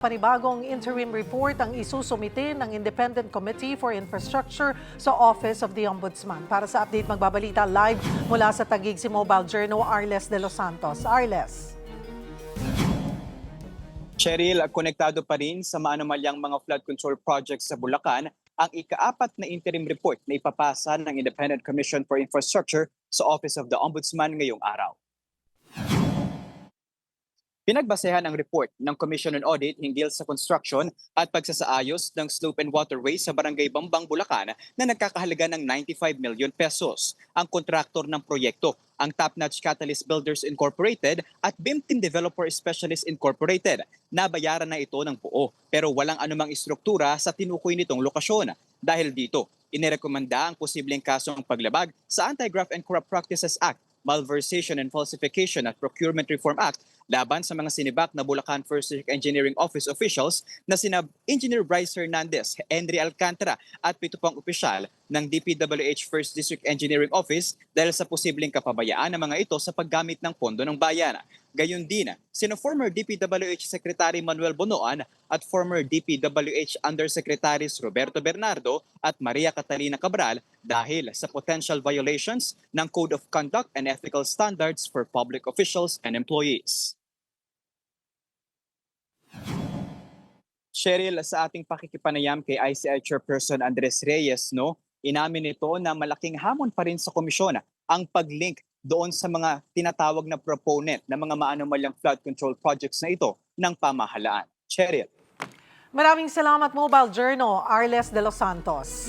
Panibagong interim report ang isusumite ng Independent Committee for Infrastructure sa Office of the Ombudsman. Para sa update, magbabalita live mula sa Taguig si Mobile Journal, Arles de los Santos. Arles. Cheryl, konektado pa rin sa maanumalyang mga flood control projects sa Bulacan ang ika-4 na interim report na ipapasa ng Independent Commission for Infrastructure sa Office of the Ombudsman ngayong araw. Pinagbasehan ang report ng Commission on Audit hinggil sa construction at pagsasaayos ng slope and waterway sa Barangay Bambang, Bulacan na nagkakahalaga ng 95 million pesos. Ang kontraktor ng proyekto, ang Top Notch Catalyst Builders Incorporated at BIM Team Developer Specialist Incorporated. Nabayaran na ito ng buo pero walang anumang istruktura sa tinukoy nitong lokasyon. Dahil dito, inirekomenda ang posibleng kasong paglabag sa Anti-Graft and Corrupt Practices Act, Malversation and Falsification at Procurement Reform Act laban sa mga sinibak na Bulacan First District Engineering Office officials na sina Engineer Bryce Hernandez, Henry Alcantara at 7 pang opisyal ng DPWH First District Engineering Office dahil sa posibleng kapabayaan ng mga ito sa paggamit ng pondo ng bayan. Gayon din, sina former DPWH Secretary Manuel Bonoan at former DPWH Undersecretaries Roberto Bernardo at Maria Catalina Cabral dahil sa potential violations ng Code of Conduct and Ethical Standards for Public Officials and Employees. Cheryl, sa ating pakikipanayam kay ICI Chairperson Andres Reyes, inamin nito na malaking hamon pa rin sa komisyon ang pag-link doon sa mga tinatawag na proponent ng mga maanumalyang flood control projects na ito ng pamahalaan. Cheryl. Maraming salamat, Mobile Journal, Arles de los Santos.